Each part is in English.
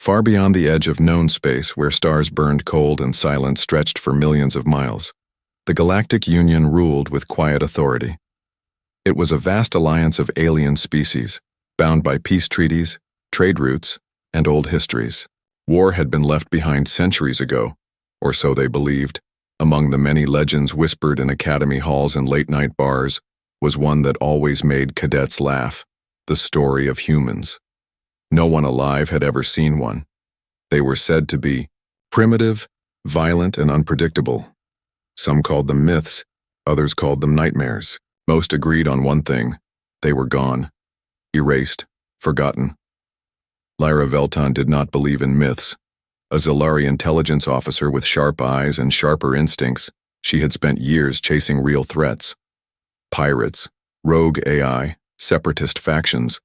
far beyond the edge of known space where stars burned cold and silence stretched for millions of miles. The Galactic Union ruled with quiet authority. It was a vast alliance of alien species, bound by peace treaties, trade routes, and old histories. War had been left behind centuries ago, or so they believed. Among the many legends whispered in academy halls and late-night bars was one that always made cadets laugh: the story of humans. No one alive had ever seen one. They were said to be primitive, violent, and unpredictable. Some called them myths, others called them nightmares. Most agreed on one thing: they were gone, erased, forgotten. Lyra Velton did not believe in myths. A Zilari intelligence officer with sharp eyes and sharper instincts, she had spent years chasing real threats. Pirates, rogue AI, separatist factions.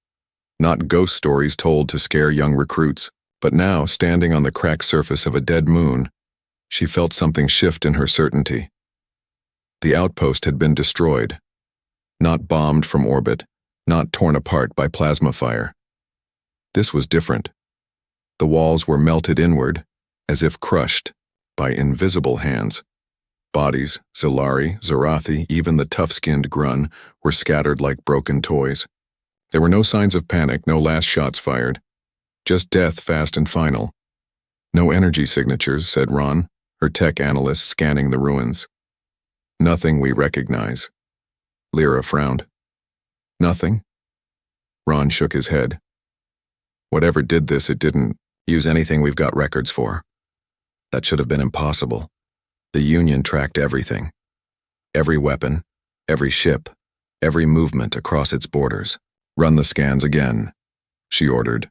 Not ghost stories told to scare young recruits, but now, standing on the cracked surface of a dead moon, she felt something shift in her certainty. The outpost had been destroyed. Not bombed from orbit, not torn apart by plasma fire. This was different. The walls were melted inward, as if crushed by invisible hands. Bodies, Zilari, Zarathi, even the tough-skinned Grun, were scattered like broken toys. There were no signs of panic, no last shots fired. Just death, fast and final. No energy signatures, said Ron, her tech analyst scanning the ruins. Nothing we recognize. Lyra frowned. Nothing? Ron shook his head. Whatever did this, it didn't use anything we've got records for. That should have been impossible. The Union tracked everything. Every weapon, every ship, every movement across its borders. Run the scans again, she ordered.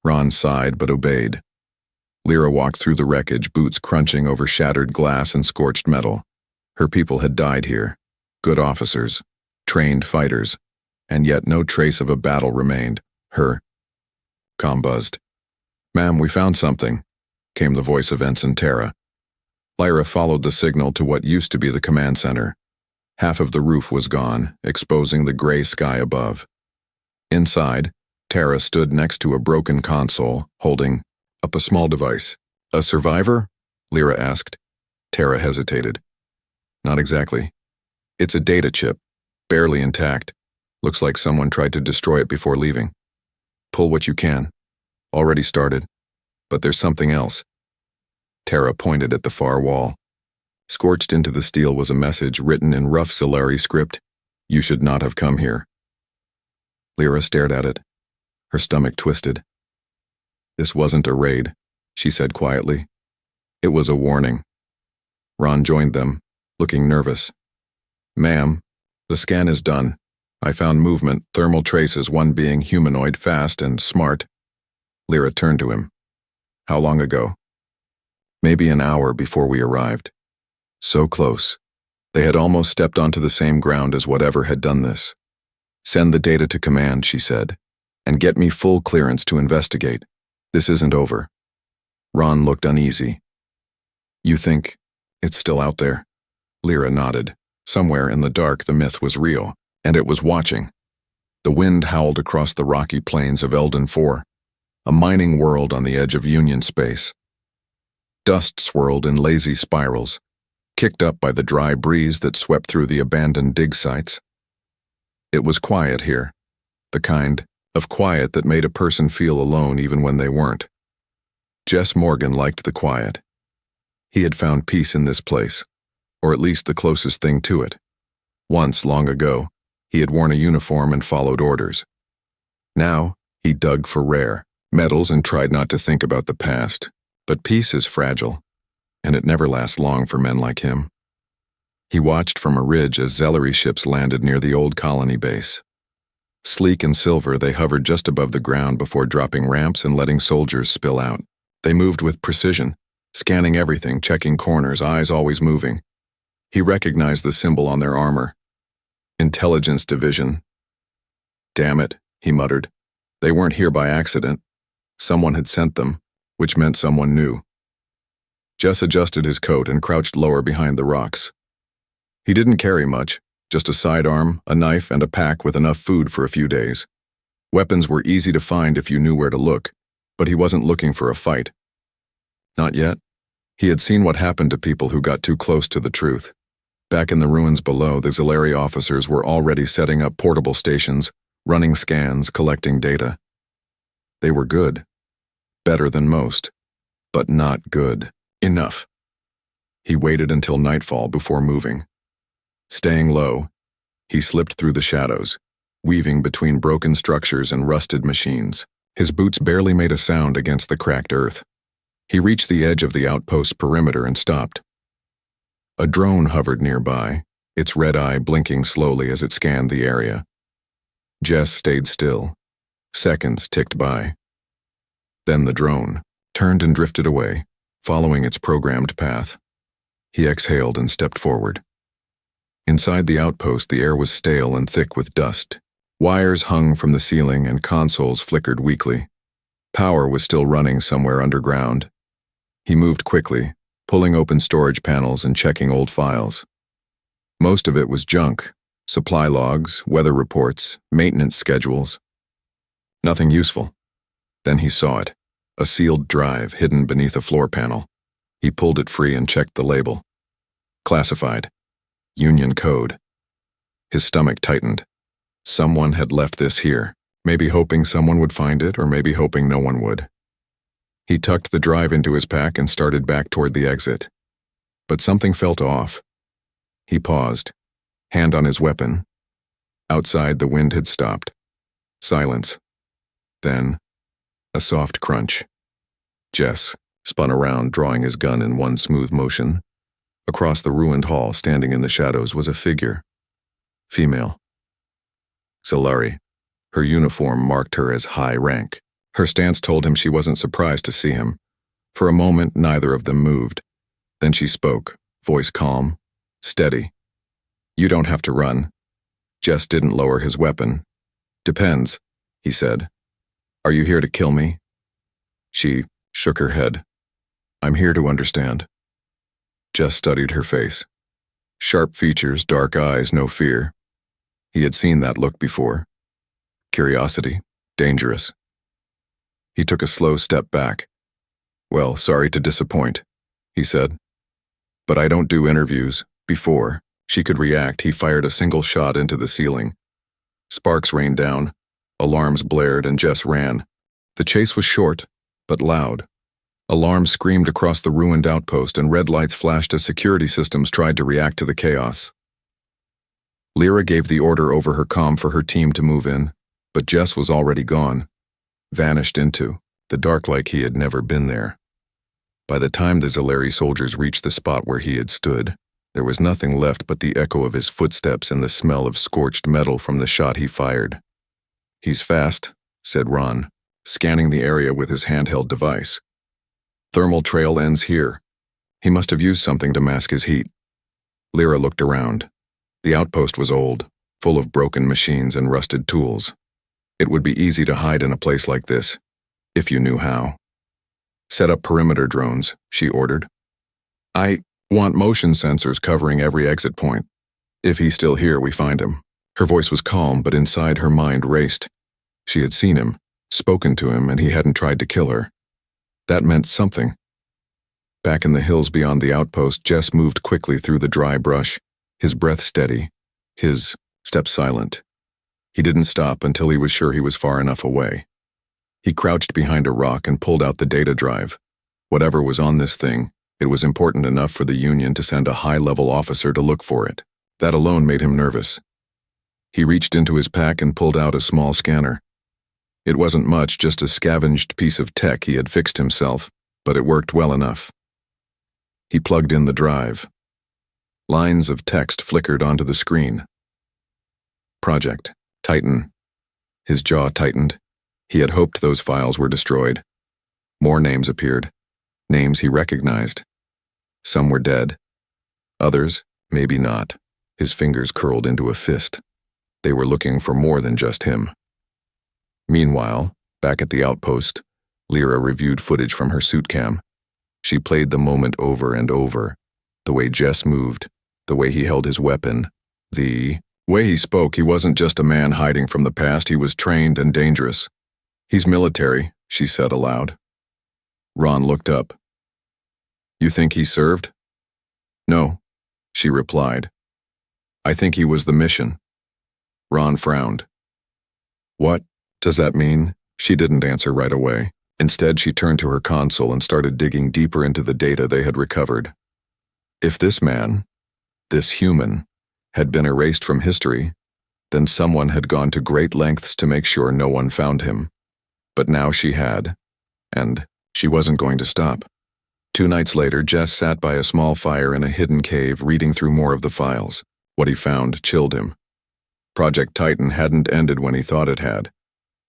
Ron sighed but obeyed. Lyra walked through the wreckage, boots crunching over shattered glass and scorched metal. Her people had died here. Good officers, trained fighters, and yet no trace of a battle remained. Her comm buzzed. "Ma'am, we found something," came the voice of Ensign Tara. Lyra followed the signal to what used to be the command center. Half of the roof was gone, exposing the gray sky above. Inside, Tara stood next to a broken console, holding up a small device. "A survivor?" Lyra asked. Tara hesitated. "Not exactly. It's a data chip, barely intact. Looks like someone tried to destroy it before leaving. Pull what you can. Already started. But there's something else." Tara pointed at the far wall. Scorched into the steel was a message written in rough Zilari script: "You should not have come here." Lyra stared at it. Her stomach twisted. "This wasn't a raid," she said quietly. "It was a warning." Ron joined them, looking nervous. "Ma'am, the scan is done. I found movement, thermal traces, one being humanoid, fast and smart." Lyra turned to him. "How long ago?" "Maybe an hour before we arrived." So close. They had almost stepped onto the same ground as whatever had done this. "Send the data to command," she said, "and get me full clearance to investigate. This isn't over." Ron looked uneasy. "You think it's still out there?" Lyra nodded. Somewhere in the dark the myth was real, and it was watching. The wind howled across the rocky plains of Eldon 4, a mining world on the edge of Union space. Dust swirled in lazy spirals, kicked up by the dry breeze that swept through the abandoned dig sites. It was quiet here, the kind of quiet that made a person feel alone even when they weren't. Jess Morgan liked the quiet. He had found peace in this place, or at least the closest thing to it. Once, long ago, he had worn a uniform and followed orders. Now, he dug for rare metals and tried not to think about the past. But peace is fragile, and it never lasts long for men like him. He watched from a ridge as Zilari ships landed near the old colony base. Sleek and silver, they hovered just above the ground before dropping ramps and letting soldiers spill out. They moved with precision, scanning everything, checking corners, eyes always moving. He recognized the symbol on their armor. Intelligence Division. "Damn it," he muttered. "They weren't here by accident. Someone had sent them, which meant someone knew." Jess adjusted his coat and crouched lower behind the rocks. He didn't carry much, just a sidearm, a knife, and a pack with enough food for a few days. Weapons were easy to find if you knew where to look, But he wasn't looking for a fight. Not yet. He had seen what happened to people who got too close to the truth. Back in the ruins below, the auxiliary officers were already setting up portable stations, running scans, collecting data. They were good. Better than most. But not good. Enough. He waited until nightfall before moving. Staying low, he slipped through the shadows, weaving between broken structures and rusted machines. His boots barely made a sound against the cracked earth. He reached the edge of the outpost's perimeter and stopped. A drone hovered nearby, its red eye blinking slowly as it scanned the area. Jess stayed still. Seconds ticked by. Then the drone turned and drifted away, following its programmed path. He exhaled and stepped forward. Inside the outpost, the air was stale and thick with dust. Wires hung from the ceiling and consoles flickered weakly. Power was still running somewhere underground. He moved quickly, pulling open storage panels and checking old files. Most of it was junk: supply logs, weather reports, maintenance schedules. Nothing useful. Then he saw it, a sealed drive hidden beneath a floor panel. He pulled it free and checked the label. Classified. Union code. His stomach tightened. Someone had left this here, maybe hoping someone would find it, or maybe hoping no one would. He tucked the drive into his pack and started back toward the exit. But something felt off. He paused, hand on his weapon. Outside, the wind had stopped. Silence. Then, a soft crunch. Jess spun around, drawing his gun in one smooth motion. Across the ruined hall, standing in the shadows, was a figure. Female. Zalari. Her uniform marked her as high rank. Her stance told him she wasn't surprised to see him. For a moment, neither of them moved. Then she spoke, voice calm, steady. "You don't have to run." Jess didn't lower his weapon. "Depends," he said. "Are you here to kill me?" She shook her head. "I'm here to understand." Jess studied her face. Sharp features, dark eyes, no fear. He had seen that look before. Curiosity, dangerous. He took a slow step back. "Well, sorry to disappoint," he said. "But I don't do interviews." Before she could react, he fired a single shot into the ceiling. Sparks rained down, alarms blared, and Jess ran. The chase was short, but loud. Alarms screamed across the ruined outpost, and red lights flashed as security systems tried to react to the chaos. Lyra gave the order over her comm for her team to move in, but Jess was already gone, vanished into the dark like he had never been there. By the time the Zalari soldiers reached the spot where he had stood, there was nothing left but the echo of his footsteps and the smell of scorched metal from the shot he fired. "He's fast," said Ron, scanning the area with his handheld device. "Thermal trail ends here. He must have used something to mask his heat." Lyra looked around. The outpost was old, full of broken machines and rusted tools. It would be easy to hide in a place like this, if you knew how. "Set up perimeter drones," she ordered. "I want motion sensors covering every exit point. If he's still here, we find him." Her voice was calm, but inside her mind raced. She had seen him, spoken to him, and he hadn't tried to kill her. That meant something. Back in the hills beyond the outpost, Jess moved quickly through the dry brush, his breath steady, his step silent. He didn't stop until he was sure he was far enough away. He crouched behind a rock and pulled out the data drive. Whatever was on this thing, it was important enough for the Union to send a high-level officer to look for it. That alone made him nervous. He reached into his pack and pulled out a small scanner. It wasn't much, just a scavenged piece of tech he had fixed himself, but it worked well enough. He plugged in the drive. Lines of text flickered onto the screen. Project Titan. His jaw tightened. He had hoped those files were destroyed. More names appeared. Names he recognized. Some were dead. Others, maybe not. His fingers curled into a fist. They were looking for more than just him. Meanwhile, back at the outpost, Lyra reviewed footage from her suit cam. She played the moment over and over. The way Jess moved, the way he held his weapon, the way he spoke. He wasn't just a man hiding from the past, he was trained and dangerous. "He's military," she said aloud. Ron looked up. You think he served? No, she replied. I think he was the mission. Ron frowned. What does that mean? She didn't answer right away. Instead, she turned to her console and started digging deeper into the data they had recovered. If this man, this human, had been erased from history, then someone had gone to great lengths to make sure no one found him. But now she had, and she wasn't going to stop. 2 nights later, Jess sat by a small fire in a hidden cave reading through more of the files. What he found chilled him. Project Titan hadn't ended when he thought it had.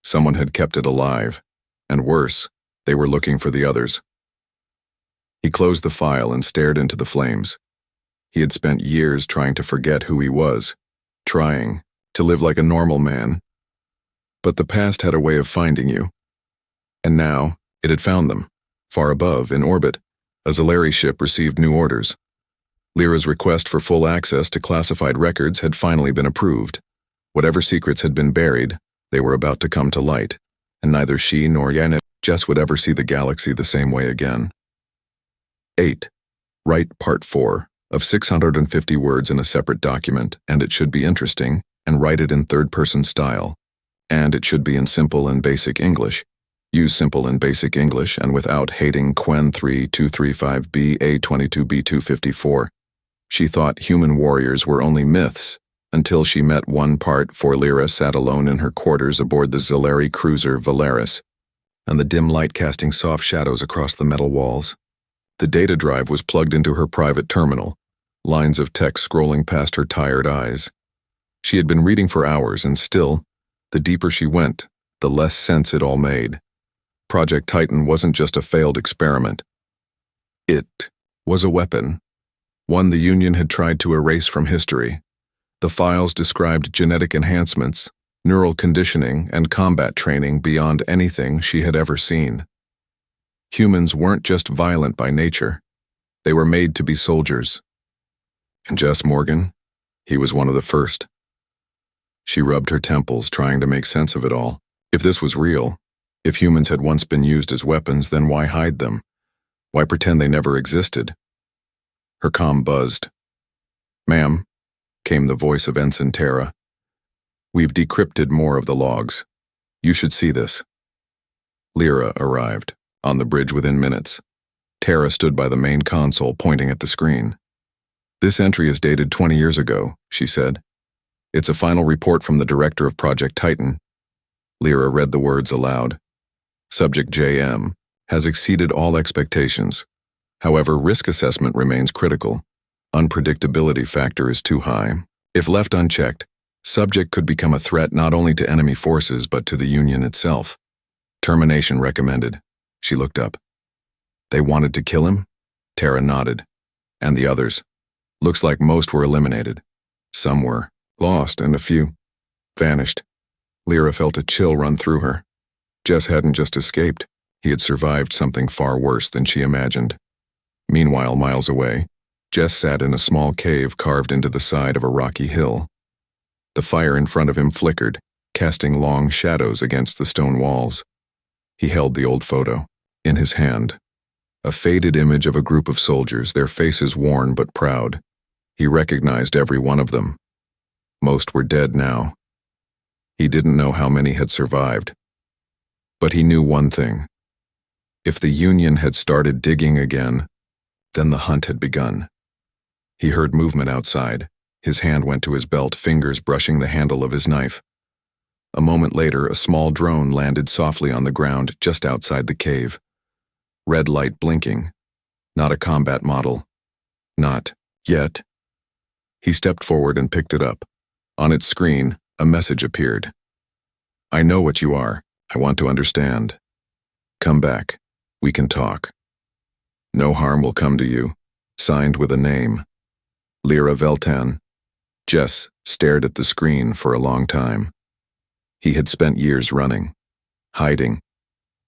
Someone had kept it alive, and worse, they were looking for the others. He closed the file and stared into the flames. He had spent years trying to forget who he was, trying to live like a normal man. But the past had a way of finding you. And now, it had found them. Far above, in orbit, a Zalari ship received new orders. Lyra's request for full access to classified records had finally been approved. Whatever secrets had been buried, they were about to come to light, and neither she nor Jess would ever see the galaxy the same way again. 8. Write Part 4 of 650 words in a separate document, and it should be interesting, and write it in third-person style. And it should be in simple and basic English. Use simple and basic English and without hating Quen 3235B A22B254. She thought human warriors were only myths until she met one part for Lyra sat alone in her quarters aboard the Zalari cruiser Valaris, and the dim light casting soft shadows across the metal walls. The data drive was plugged into her private terminal, lines of text scrolling past her tired eyes. She had been reading for hours, and still, the deeper she went, the less sense it all made. Project Titan wasn't just a failed experiment. It was a weapon, one the Union had tried to erase from history. The files described genetic enhancements, neural conditioning, and combat training beyond anything she had ever seen. Humans weren't just violent by nature. They were made to be soldiers. And Jess Morgan, he was one of the first. She rubbed her temples, trying to make sense of it all. If this was real, if humans had once been used as weapons, then why hide them? Why pretend they never existed? Her comm buzzed. Ma'am, came the voice of Ensign Tara. We've decrypted more of the logs. You should see this. Lyra arrived, on the bridge within minutes. Tara stood by the main console, pointing at the screen. This entry is dated 20 years ago, she said. It's a final report from the director of Project Titan. Lyra read the words aloud. Subject JM has exceeded all expectations. However, risk assessment remains critical. Unpredictability factor is too high. If left unchecked, subject could become a threat not only to enemy forces but to the Union itself. Termination recommended. She looked up. They wanted to kill him? Tara nodded. And the others? Looks like most were eliminated. Some were lost, and a few vanished. Lyra felt a chill run through her. Jess hadn't just escaped. He had survived something far worse than she imagined. Meanwhile, miles away, Jess sat in a small cave carved into the side of a rocky hill. The fire in front of him flickered, casting long shadows against the stone walls. He held the old photo in his hand, a faded image of a group of soldiers, their faces worn but proud. He recognized every one of them. Most were dead now. He didn't know how many had survived. But he knew one thing. If the Union had started digging again, then the hunt had begun. He heard movement outside. His hand went to his belt, fingers brushing the handle of his knife. A moment later, a small drone landed softly on the ground just outside the cave. Red light blinking. Not a combat model. Not yet. He stepped forward and picked it up. On its screen, a message appeared. I know what you are. I want to understand. Come back. We can talk. No harm will come to you. Signed with a name. Lyra Veltan. Jess stared at the screen for a long time. He had spent years running, hiding,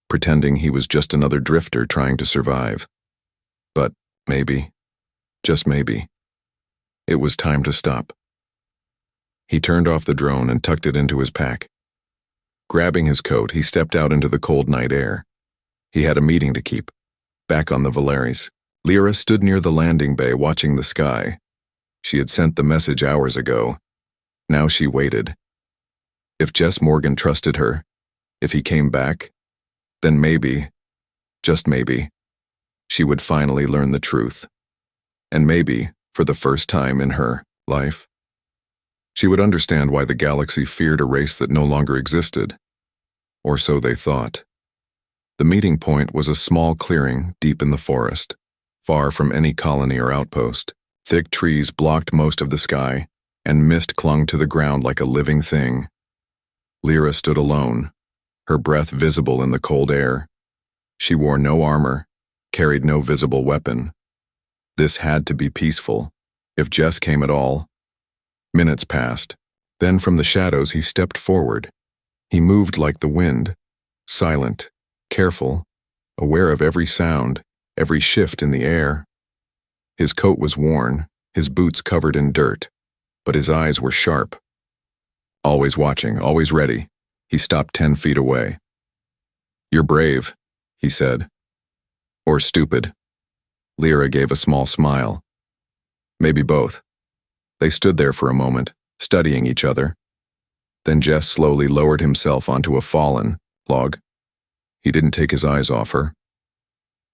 pretending he was just another drifter trying to survive. But maybe, just maybe, it was time to stop. He turned off the drone and tucked it into his pack. Grabbing his coat, he stepped out into the cold night air. He had a meeting to keep. Back on the Valaris, Lyra stood near the landing bay watching the sky. She had sent the message hours ago. Now she waited. If Jess Morgan trusted her, if he came back, then maybe, just maybe, she would finally learn the truth. And maybe, for the first time in her life, she would understand why the galaxy feared a race that no longer existed. Or so they thought. The meeting point was a small clearing deep in the forest, far from any colony or outpost. Thick trees blocked most of the sky, and mist clung to the ground like a living thing. Lyra stood alone, her breath visible in the cold air. She wore no armor, carried no visible weapon. This had to be peaceful, if Jess came at all. Minutes passed. Then from the shadows he stepped forward. He moved like the wind, silent, careful, aware of every sound, every shift in the air. His coat was worn, his boots covered in dirt, but his eyes were sharp. Always watching, always ready, he stopped 10 feet away. "You're brave," he said. "Or stupid." Lyra gave a small smile. Maybe both. They stood there for a moment, studying each other. Then Jess slowly lowered himself onto a fallen log. He didn't take his eyes off her.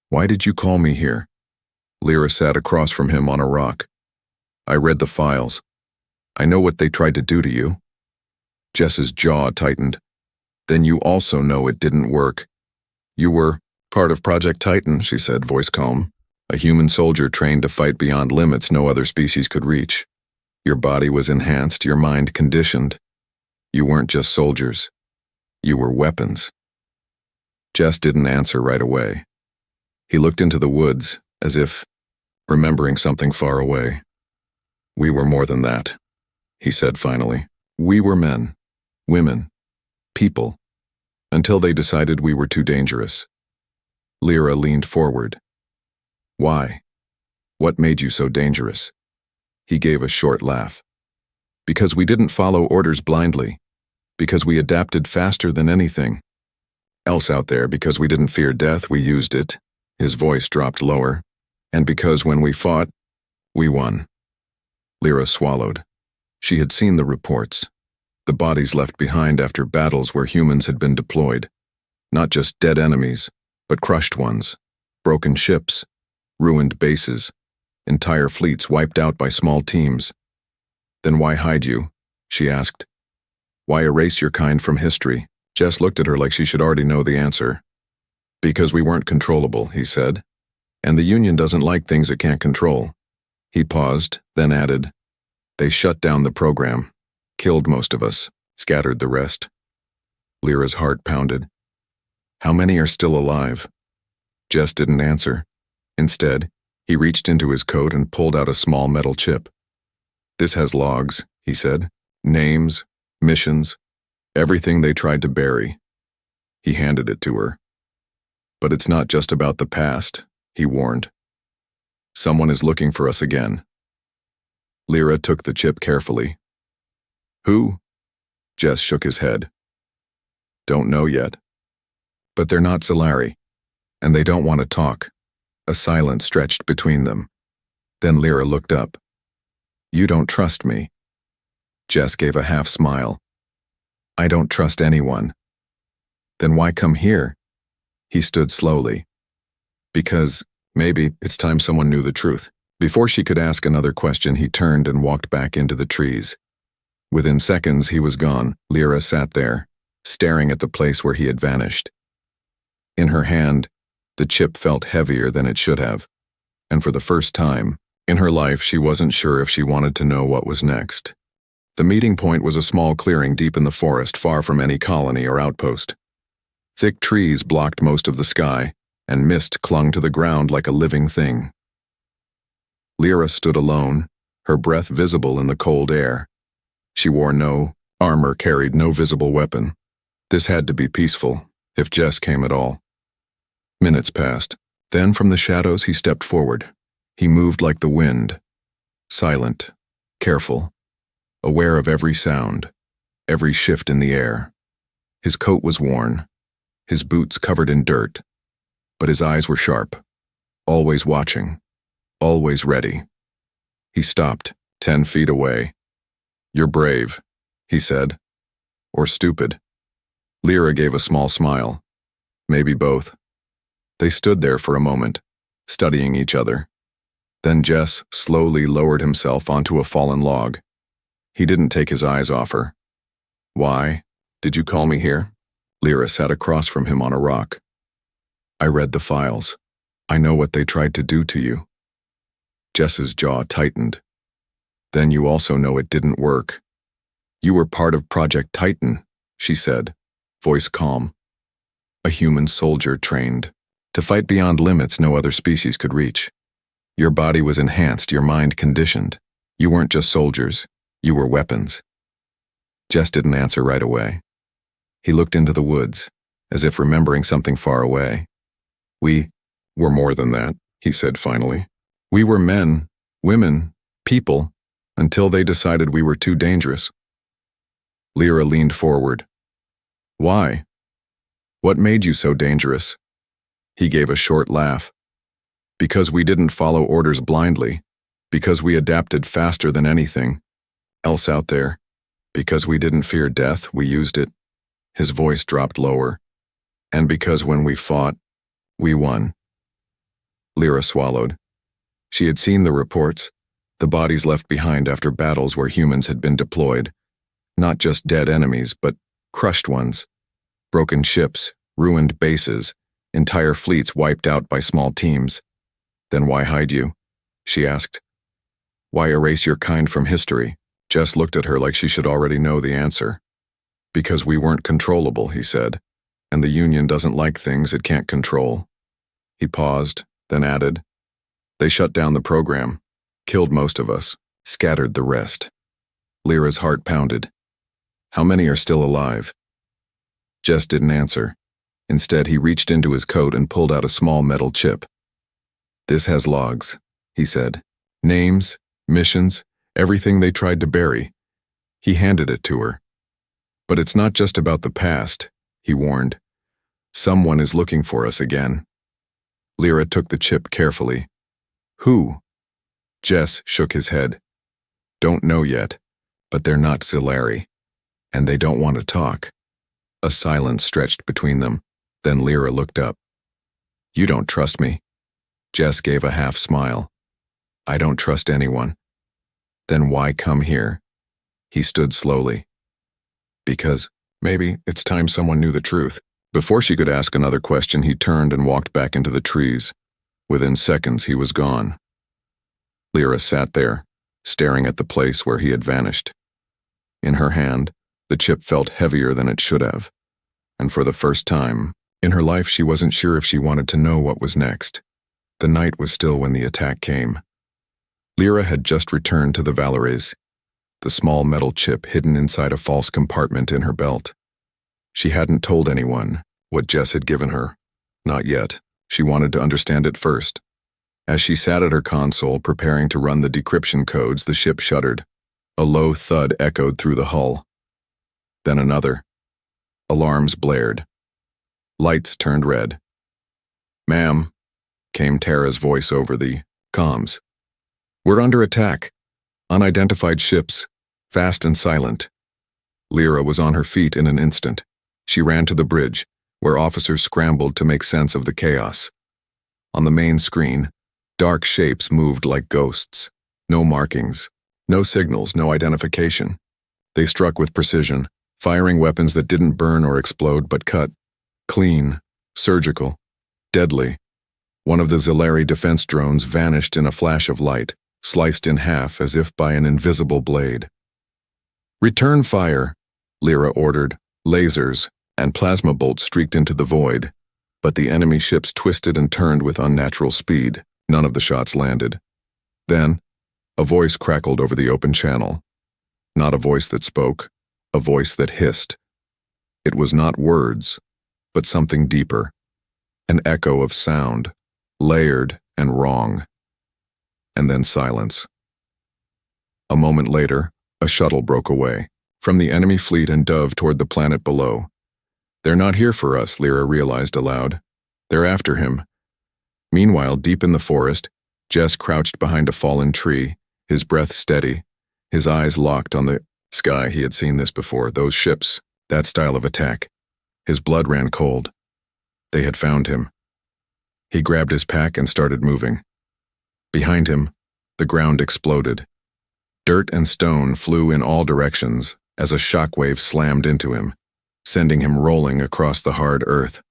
"Why did you call me here?" Lyra sat across from him on a rock. "I read the files. I know what they tried to do to you." Jess's jaw tightened. "Then you also know it didn't work. You were part of Project Titan," she said, voice calm. "A human soldier trained to fight beyond limits no other species could reach. Your body was enhanced, your mind conditioned. You weren't just soldiers. You were weapons." Jess didn't answer right away. He looked into the woods, as if remembering something far away. "We were more than that," he said finally. "We were men, women, people, until they decided we were too dangerous." Lyra leaned forward. "Why? What made you so dangerous?" He gave a short laugh. "Because we didn't follow orders blindly. Because we adapted faster than anything else out there. Because we didn't fear death, we used it." His voice dropped lower. "And because when we fought, we won." Lyra swallowed. She had seen the reports. The bodies left behind after battles where humans had been deployed. Not just dead enemies, but crushed ones. Broken ships, ruined bases, entire fleets wiped out by small teams. "Then why hide you?" she asked. "Why erase your kind from history?" Jess looked at her like she should already know the answer. "Because we weren't controllable," he said. "And the Union doesn't like things it can't control." He paused, then added, "They shut down the program, killed most of us, scattered the rest." Lyra's heart pounded. "How many are still alive?" Jess didn't answer. Instead, he reached into his coat and pulled out a small metal chip. "This has logs," he said. "Names, missions, everything they tried to bury." He handed it to her. "But it's not just about the past," he warned. "Someone is looking for us again." Lyra took the chip carefully. "Who?" Jess shook his head. "Don't know yet. But they're not Solari, and they don't want to talk." A silence stretched between them. Then Lyra looked up. "You don't trust me." Jess gave a half smile. "I don't trust anyone." "Then why come here?" He stood slowly. "Because maybe it's time someone knew the truth." Before she could ask another question, he turned and walked back into the trees. Within seconds, he was gone. Lyra sat there, staring at the place where he had vanished. In her hand, the chip felt heavier than it should have, and for the first time in her life, she wasn't sure if she wanted to know what was next. The meeting point was a small clearing deep in the forest, far from any colony or outpost. Thick trees blocked most of the sky, and mist clung to the ground like a living thing. Lyra stood alone, her breath visible in the cold air. She wore no armor, carried no visible weapon. This had to be peaceful, if Jess came at all. Minutes passed. Then from the shadows he stepped forward. He moved like the wind, silent, careful, aware of every sound, every shift in the air. His coat was worn, his boots covered in dirt, but his eyes were sharp, always watching, always ready. He stopped, 10 feet away. "You're brave," he said. "Or stupid." Lyra gave a small smile. Maybe both. They stood there for a moment, studying each other. Then Jess slowly lowered himself onto a fallen log. He didn't take his eyes off her. "Why did you call me here?" Lyra sat across from him on a rock. "I read the files. I know what they tried to do to you." Jess's jaw tightened. "Then you also know it didn't work. You were part of Project Titan," she said, voice calm. "A human soldier trained to fight beyond limits no other species could reach. Your body was enhanced, your mind conditioned. You weren't just soldiers, you were weapons." Jess didn't answer right away. He looked into the woods, as if remembering something far away. "We were more than that," he said finally. "We were men, women, people, until they decided we were too dangerous." Lyra leaned forward. "Why? What made you so dangerous?" He gave a short laugh. "Because we didn't follow orders blindly. Because we adapted faster than anything else out there. Because we didn't fear death, we used it." His voice dropped lower. "And because when we fought, we won." Lyra swallowed. She had seen the reports, the bodies left behind after battles where humans had been deployed. Not just dead enemies, but crushed ones. Broken ships, ruined bases, entire fleets wiped out by small teams. "Then why hide you?" she asked. "Why erase your kind from history?" Jess looked at her like she should already know the answer. "Because we weren't controllable," he said, "and the Union doesn't like things it can't control." He paused, then added, "They shut down the program, killed most of us, scattered the rest." Lyra's heart pounded. "How many are still alive?" Jess didn't answer. Instead, he reached into his coat and pulled out a small metal chip. "This has logs," he said. "Names, missions, everything they tried to bury." He handed it to her. "But it's not just about the past," he warned. "Someone is looking for us again." Lyra took the chip carefully. "Who?" Jess shook his head. "Don't know yet, but they're not Zilari. And they don't want to talk." A silence stretched between them. Then Lyra looked up. "You don't trust me?" Jess gave a half smile. "I don't trust anyone." "Then why come here?" He stood slowly. "Because maybe it's time someone knew the truth." Before she could ask another question, he turned and walked back into the trees. Within seconds, he was gone. Lyra sat there, staring at the place where he had vanished. In her hand, the chip felt heavier than it should have, and for the first time in her life she wasn't sure if she wanted to know what was next. The night was still when the attack came. Lyra had just returned to the Valeries, the small metal chip hidden inside a false compartment in her belt. She hadn't told anyone what Jess had given her. Not yet. She wanted to understand it first. As she sat at her console preparing to run the decryption codes, the ship shuddered. A low thud echoed through the hull. Then another. Alarms blared. Lights turned red. "Ma'am," came Tara's voice over the comms. "We're under attack. Unidentified ships, fast and silent." Lyra was on her feet in an instant. She ran to the bridge, where officers scrambled to make sense of the chaos. On the main screen, dark shapes moved like ghosts. No markings, no signals, no identification. They struck with precision, firing weapons that didn't burn or explode but cut. Clean, surgical, deadly. One of the Zilari defense drones vanished in a flash of light, sliced in half as if by an invisible blade. "Return fire," Lyra ordered. Lasers and plasma bolts streaked into the void, but the enemy ships twisted and turned with unnatural speed. None of the shots landed. Then, a voice crackled over the open channel. Not a voice that spoke, a voice that hissed. It was not words, but something deeper. An echo of sound, layered and wrong. And then silence. A moment later, a shuttle broke away from the enemy fleet and dove toward the planet below. They're not here for us, Lyra realized aloud. They're after him. Meanwhile, deep in the forest, Jess crouched behind a fallen tree, his breath steady, his eyes locked on the sky. He had seen this before, those ships, that style of attack. His blood ran cold. They had found him. He grabbed his pack and started moving. Behind him, the ground exploded. Dirt and stone flew in all directions as a shockwave slammed into him, sending him rolling across the hard earth.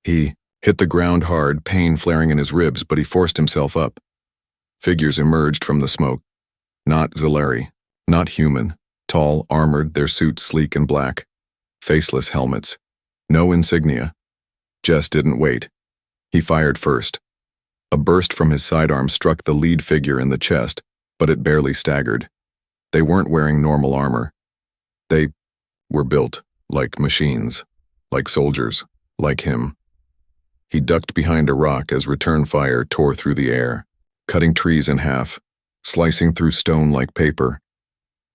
He hit the ground hard, pain flaring in his ribs, but he forced himself up. Figures emerged from the smoke. Not Zilari, not human, tall, armored, their suits sleek and black. Faceless helmets. No insignia. Jess didn't wait. He fired first. A burst from his sidearm struck the lead figure in the chest, but it barely staggered. They weren't wearing normal armor. They were built like machines, like soldiers, like him. He ducked behind a rock as return fire tore through the air, cutting trees in half, slicing through stone like paper.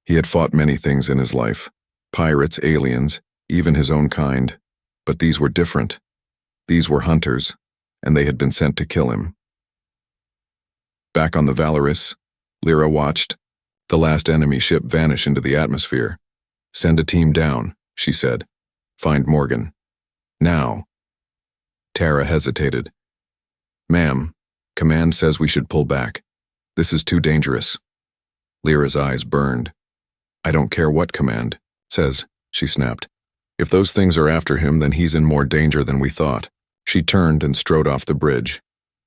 He had fought many things in his life, pirates, aliens, even his own kind, but these were different. These were hunters, and they had been sent to kill him. Back on the Valorous, Lyra watched the last enemy ship vanish into the atmosphere. Send a team down, she said. Find Morgan. Now. Tara hesitated. Ma'am, command says we should pull back. This is too dangerous. Lyra's eyes burned. I don't care what command says, she snapped. If those things are after him, then he's in more danger than we thought. She turned and strode off the bridge.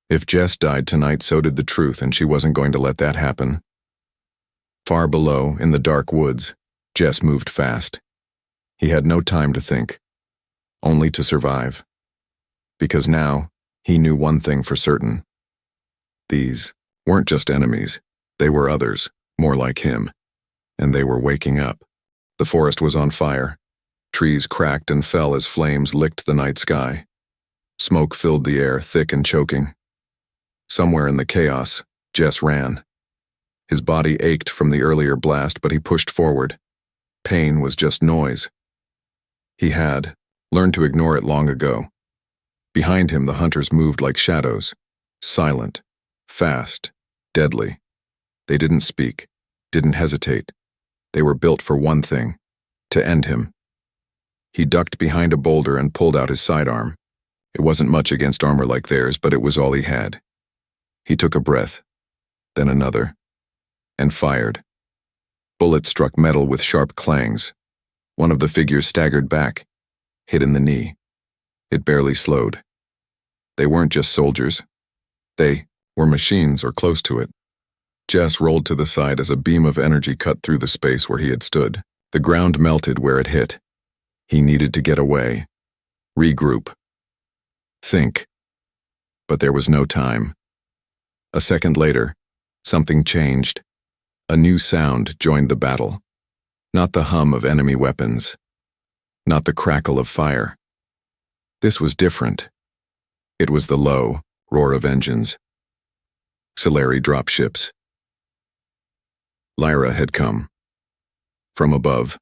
If Jess died tonight, so did the truth, and she wasn't going to let that happen. Far below, in the dark woods, Jess moved fast. He had no time to think, only to survive. Because now, he knew one thing for certain. These weren't just enemies, they were others, more like him. And they were waking up. The forest was on fire. Trees cracked and fell as flames licked the night sky. Smoke filled the air, thick and choking. Somewhere in the chaos, Jess ran. His body ached from the earlier blast, but he pushed forward. Pain was just noise. He had learned to ignore it long ago. Behind him, the hunters moved like shadows, silent, fast, deadly. They didn't speak, didn't hesitate. They were built for one thing, to end him. He ducked behind a boulder and pulled out his sidearm. It wasn't much against armor like theirs, but it was all he had. He took a breath, then another, and fired. Bullets struck metal with sharp clangs. One of the figures staggered back, hit in the knee. It barely slowed. They weren't just soldiers. They were machines or close to it. Jess rolled to the side as a beam of energy cut through the space where he had stood. The ground melted where it hit. He needed to get away. Regroup. Think. But there was no time. A second later, something changed. A new sound joined the battle. Not the hum of enemy weapons. Not the crackle of fire. This was different. It was the low roar of engines. Solari dropships. Lyra had come. From above,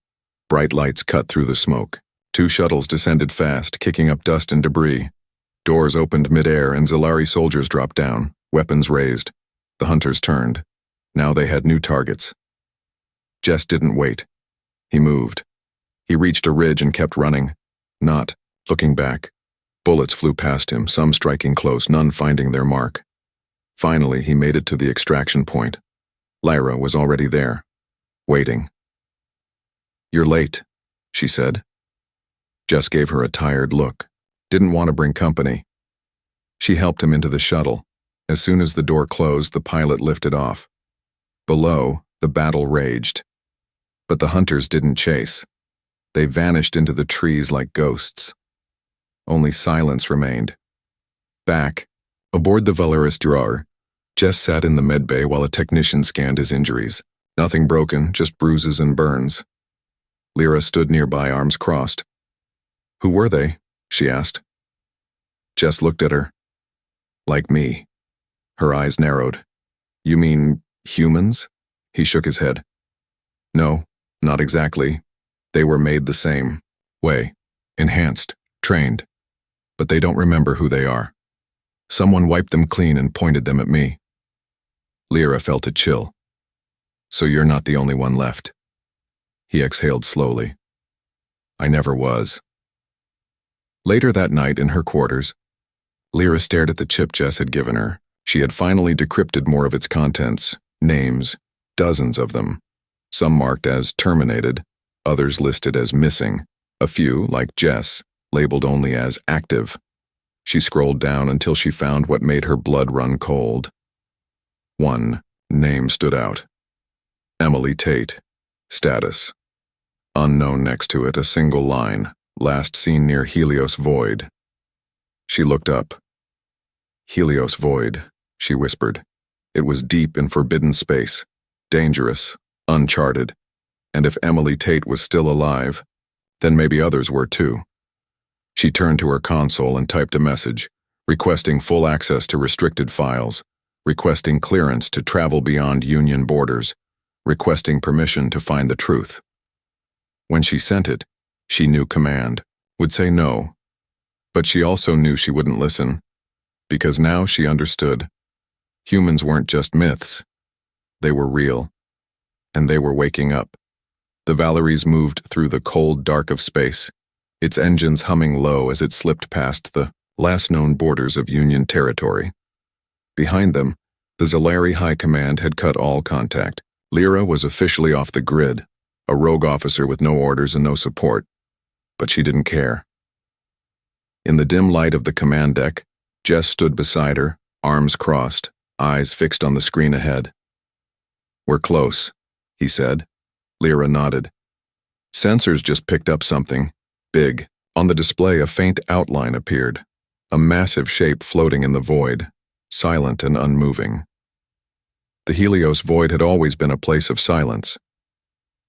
bright lights cut through the smoke. 2 shuttles descended fast, kicking up dust and debris. Doors opened midair and Zilari soldiers dropped down, weapons raised. The hunters turned. Now they had new targets. Jess didn't wait. He moved. He reached a ridge and kept running, not looking back. Bullets flew past him, some striking close, none finding their mark. Finally, he made it to the extraction point. Lyra was already there, waiting. You're late, she said. Jess gave her a tired look. Didn't want to bring company. She helped him into the shuttle. As soon as the door closed, the pilot lifted off. Below, the battle raged. But the hunters didn't chase. They vanished into the trees like ghosts. Only silence remained. Back, aboard the Valorous drawer, Jess sat in the medbay while a technician scanned his injuries. Nothing broken, just bruises and burns. Lyra stood nearby, arms crossed. Who were they? She asked. Jess looked at her. Like me. Her eyes narrowed. You mean humans? He shook his head. No, not exactly. They were made the same way, enhanced, trained, but they don't remember who they are. Someone wiped them clean and pointed them at me. Lyra felt a chill. So you're not the only one left. He exhaled slowly. I never was. Later that night in her quarters, Lyra stared at the chip Jess had given her. She had finally decrypted more of its contents, names, dozens of them. Some marked as terminated, others listed as missing, a few, like Jess, labeled only as active. She scrolled down until she found what made her blood run cold. One name stood out. Emily Tate. Status. Unknown next to it, a single line, last seen near Helios Void. She looked up. Helios Void, she whispered. It was deep in forbidden space, dangerous, uncharted, and if Emily Tate was still alive, then maybe others were too. She turned to her console and typed a message, requesting full access to restricted files, requesting clearance to travel beyond Union borders, requesting permission to find the truth. When she sent it, she knew command would say no, but she also knew she wouldn't listen, because now she understood. Humans weren't just myths. They were real, and they were waking up. The Valeries moved through the cold dark of space, its engines humming low as it slipped past the last known borders of Union territory. Behind them, the Zalari High Command had cut all contact. Lyra was officially off the grid, a rogue officer with no orders and no support, but she didn't care. In the dim light of the command deck, Jess stood beside her, arms crossed, eyes fixed on the screen ahead. We're close, he said. Lyra nodded. Sensors just picked up something, big. On the display, a faint outline appeared, a massive shape floating in the void, silent and unmoving. The Helios Void had always been a place of silence.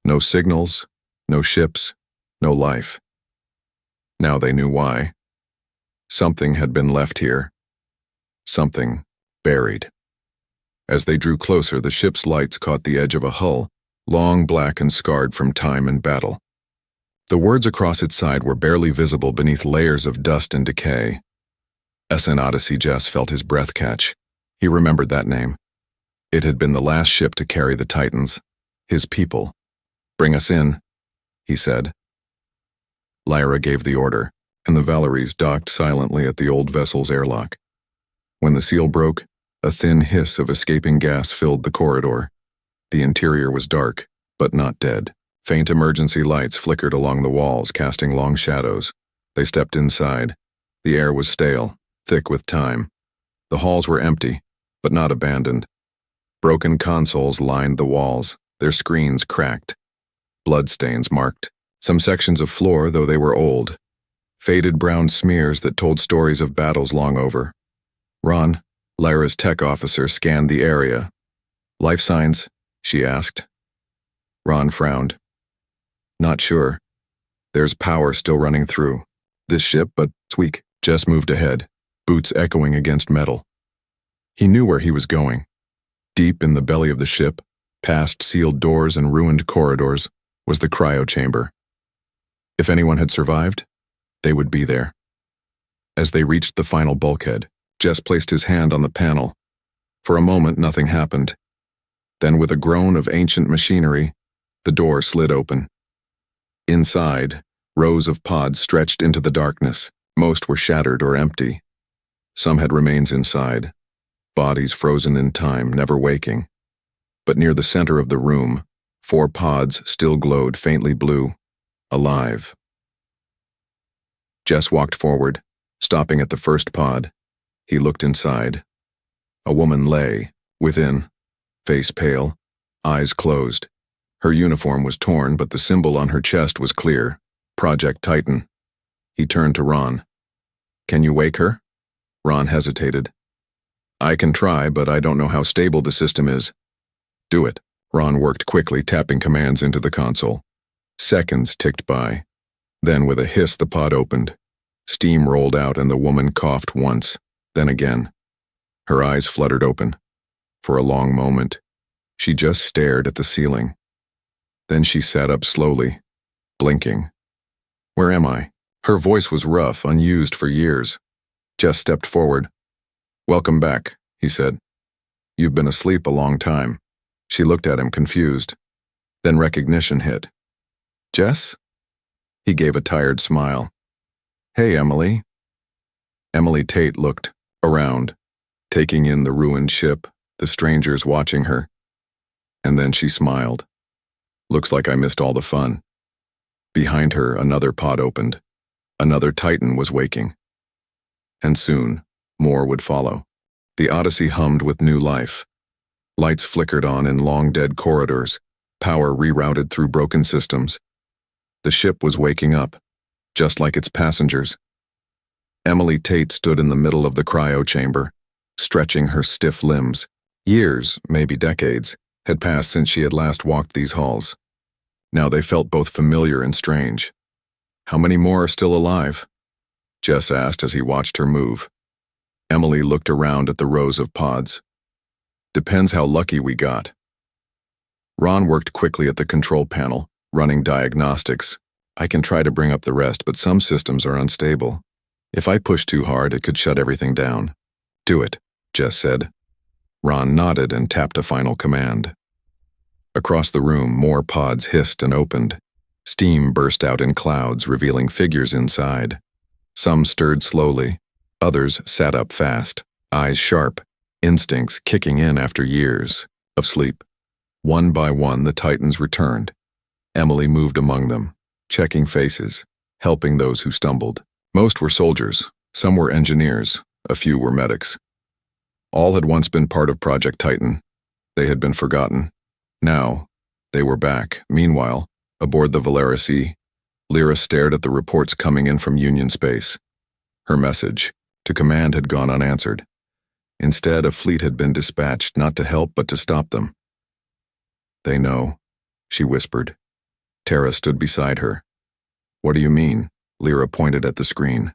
No signals, no ships, no life. Now they knew why. Something had been left here. Something buried. As they drew closer, the ship's lights caught the edge of a hull, long, black, and scarred from time and battle. The words across its side were barely visible beneath layers of dust and decay. SN Odyssey. Jess felt his breath catch. He remembered that name. It had been the last ship to carry the Titans, his people. Bring us in, he said. Lyra gave the order, and the Valeries docked silently at the old vessel's airlock. When the seal broke, a thin hiss of escaping gas filled the corridor. The interior was dark, but not dead. Faint emergency lights flickered along the walls, casting long shadows. They stepped inside. The air was stale, thick with time. The halls were empty, but not abandoned. Broken consoles lined the walls, their screens cracked. Bloodstains marked some sections of floor, though they were old. Faded brown smears that told stories of battles long over. Ron, Lyra's tech officer, scanned the area. Life signs? She asked. Ron frowned. Not sure. There's power still running through this ship, but it's weak. Jess moved ahead, boots echoing against metal. He knew where he was going. Deep in the belly of the ship, past sealed doors and ruined corridors, was the cryo chamber. If anyone had survived, they would be there. As they reached the final bulkhead, Jess placed his hand on the panel. For a moment, nothing happened. Then, with a groan of ancient machinery, the door slid open. Inside, rows of pods stretched into the darkness. Most were shattered or empty. Some had remains inside, bodies frozen in time, never waking. But near the center of the room, 4 pods still glowed faintly blue, alive. Jess walked forward, stopping at the first pod. He looked inside. A woman lay, within, face pale, eyes closed. Her uniform was torn, but the symbol on her chest was clear, Project Titan. He turned to Ron. Can you wake her? Ron hesitated. I can try, but I don't know how stable the system is. Do it. Ron worked quickly, tapping commands into the console. Seconds ticked by. Then, with a hiss, the pod opened. Steam rolled out and the woman coughed once, then again. Her eyes fluttered open. For a long moment, she just stared at the ceiling. Then she sat up slowly, blinking. Where am I? Her voice was rough, unused for years. Jess stepped forward. "Welcome back," he said. "You've been asleep a long time." She looked at him, confused. Then recognition hit. "Jess?" He gave a tired smile. "Hey, Emily." Emily Tate looked around, taking in the ruined ship, the strangers watching her. And then she smiled. "Looks like I missed all the fun." Behind her, another pod opened. Another Titan was waking. And soon, more would follow. The Odyssey hummed with new life. Lights flickered on in long-dead corridors, power rerouted through broken systems. The ship was waking up, just like its passengers. Emily Tate stood in the middle of the cryo chamber, stretching her stiff limbs. Years, maybe decades, had passed since she had last walked these halls. Now they felt both familiar and strange. "How many more are still alive?" Jess asked as he watched her move. Emily looked around at the rows of pods. "Depends how lucky we got." Ron worked quickly at the control panel, running diagnostics. "I can try to bring up the rest, but some systems are unstable. If I push too hard, it could shut everything down." "Do it," Jess said. Ron nodded and tapped a final command. Across the room, more pods hissed and opened. Steam burst out in clouds, revealing figures inside. Some stirred slowly. Others sat up fast, eyes sharp, instincts kicking in after years of sleep. One by one, the Titans returned. Emily moved among them, checking faces, helping those who stumbled. Most were soldiers, some were engineers, a few were medics. All had once been part of Project Titan. They had been forgotten. Now, they were back. Meanwhile, aboard the Valera-C, Lyra stared at the reports coming in from Union space. Her message to command had gone unanswered. Instead, a fleet had been dispatched not to help but to stop them. "They know," she whispered. Tara stood beside her. "What do you mean?" Lyra pointed at the screen.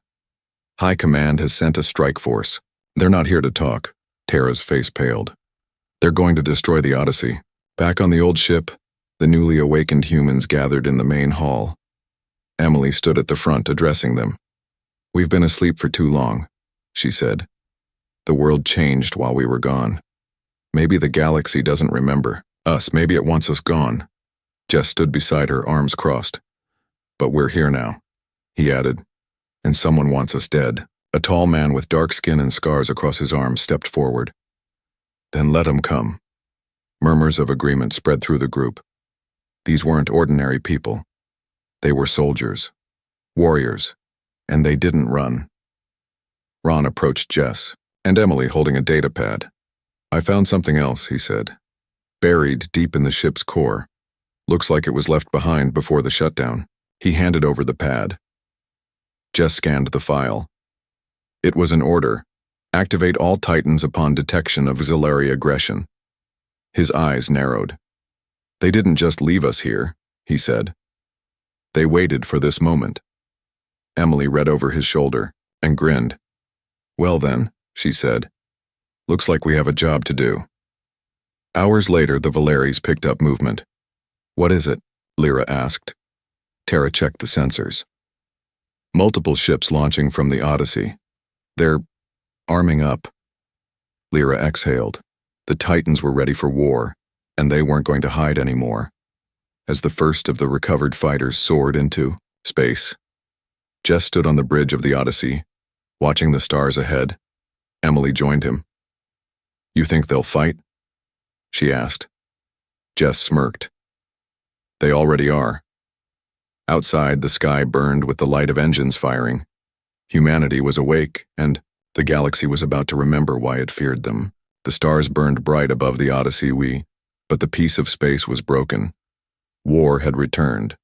"High Command has sent a strike force. They're not here to talk." Tara's face paled. "They're going to destroy the Odyssey." Back on the old ship, the newly awakened humans gathered in the main hall. Emily stood at the front, addressing them. "We've been asleep for too long," she said. "The world changed while we were gone. Maybe the galaxy doesn't remember us. Maybe it wants us gone." Jess stood beside her, arms crossed. "But we're here now," he added. "And someone wants us dead." A tall man with dark skin and scars across his arms stepped forward. "Then let him come." Murmurs of agreement spread through the group. These weren't ordinary people. They were soldiers, warriors, and they didn't run. Ron approached Jess and Emily holding a data pad. "I found something else," he said. "Buried deep in the ship's core. Looks like it was left behind before the shutdown." He handed over the pad. Jess scanned the file. It was an order. Activate all Titans upon detection of auxiliary aggression. His eyes narrowed. "They didn't just leave us here," he said. "They waited for this moment." Emily read over his shoulder and grinned. "Well then," she said. "Looks like we have a job to do." Hours later, the Valeries picked up movement. "What is it?" Lyra asked. Tara checked the sensors. "Multiple ships launching from the Odyssey. They're arming up." Lyra exhaled. The Titans were ready for war, and they weren't going to hide anymore. As the first of the recovered fighters soared into space, Jess stood on the bridge of the Odyssey, watching the stars ahead. Emily joined him. "You think they'll fight?" she asked. Jess smirked. "They already are." Outside, the sky burned with the light of engines firing. Humanity was awake, and the galaxy was about to remember why it feared them. The stars burned bright above the Odyssey, but the peace of space was broken. War had returned.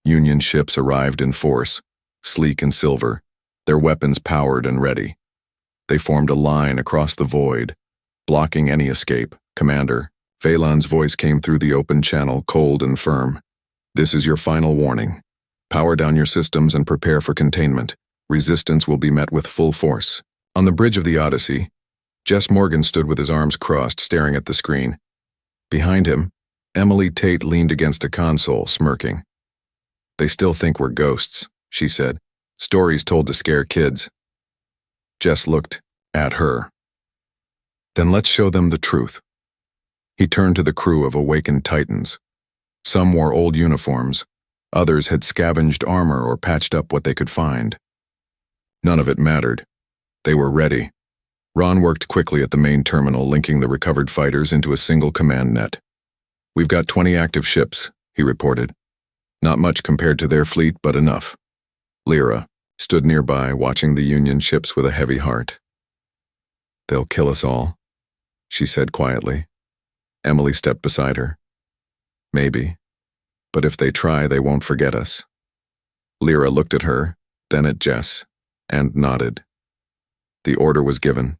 Union ships arrived in force, sleek and silver, their weapons powered and ready. They formed a line across the void, blocking any escape. "Commander," Phelan's voice came through the open channel, cold and firm. "This is your final warning. Power down your systems and prepare for containment. Resistance will be met with full force." On the bridge of the Odyssey, Jess Morgan stood with his arms crossed, staring at the screen. Behind him, Emily Tate leaned against a console, smirking. "They still think we're ghosts," she said. Stories told to scare kids. Jess looked at her. Then let's show them the truth. He turned to the crew of awakened Titans. Some wore old uniforms. Others had scavenged armor or patched up what they could find. None of it mattered. They were ready. Ron worked quickly at the main terminal, linking the recovered fighters into a single command net. We've got 20 active ships, he reported. Not much compared to their fleet, but enough. Lyra stood nearby, watching the Union ships with a heavy heart. They'll kill us all, she said quietly. Emily stepped beside her. Maybe, but if they try, they won't forget us. Lyra looked at her, then at Jess, and nodded. The order was given.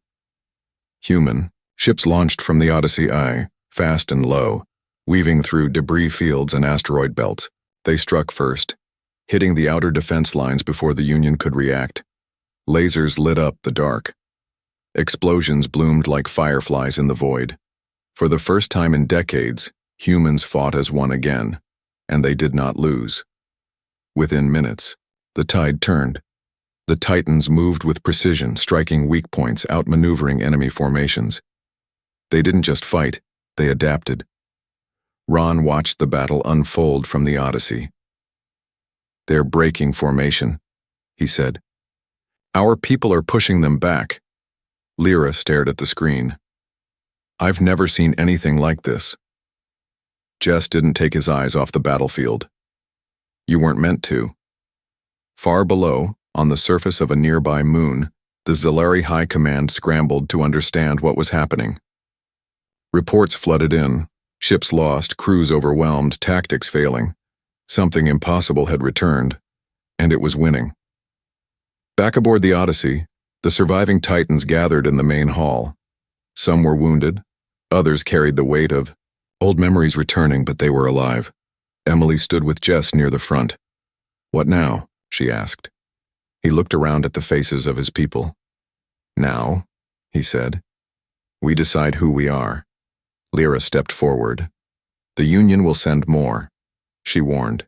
Human ships launched from the Odyssey I, fast and low, weaving through debris fields and asteroid belts. They struck first, hitting the outer defense lines before the Union could react. Lasers lit up the dark. Explosions bloomed like fireflies in the void. For the first time in decades, humans fought as one again, and they did not lose. Within minutes, the tide turned. The Titans moved with precision, striking weak points, outmaneuvering enemy formations. They didn't just fight, they adapted. Ron watched the battle unfold from the Odyssey. They're breaking formation, he said. Our people are pushing them back. Lyra stared at the screen. I've never seen anything like this. Jess didn't take his eyes off the battlefield. You weren't meant to. Far below, on the surface of a nearby moon, the Zalari High Command scrambled to understand what was happening. Reports flooded in, ships lost, crews overwhelmed, tactics failing. Something impossible had returned, and it was winning. Back aboard the Odyssey, the surviving Titans gathered in the main hall. Some were wounded, others carried the weight of old memories returning, but they were alive. Emily stood with Jess near the front. What now? She asked. He looked around at the faces of his people. Now, he said, we decide who we are. Lyra stepped forward. The Union will send more, she warned.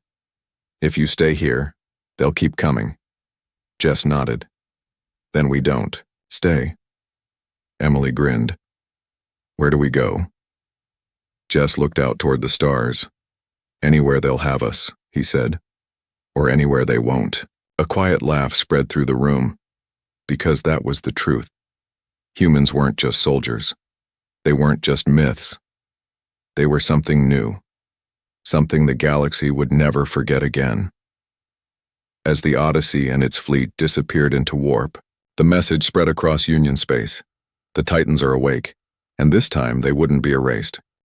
If you stay here, they'll keep coming. Jess nodded. Then we don't. Stay. Emily grinned. Where do we go? Jess looked out toward the stars. Anywhere they'll have us, he said. Or anywhere they won't. A quiet laugh spread through the room. Because that was the truth. Humans weren't just soldiers. They weren't just myths. They were something new. Something the galaxy would never forget again. As the Odyssey and its fleet disappeared into warp, the message spread across Union space. The Titans are awake, and this time they wouldn't be erased.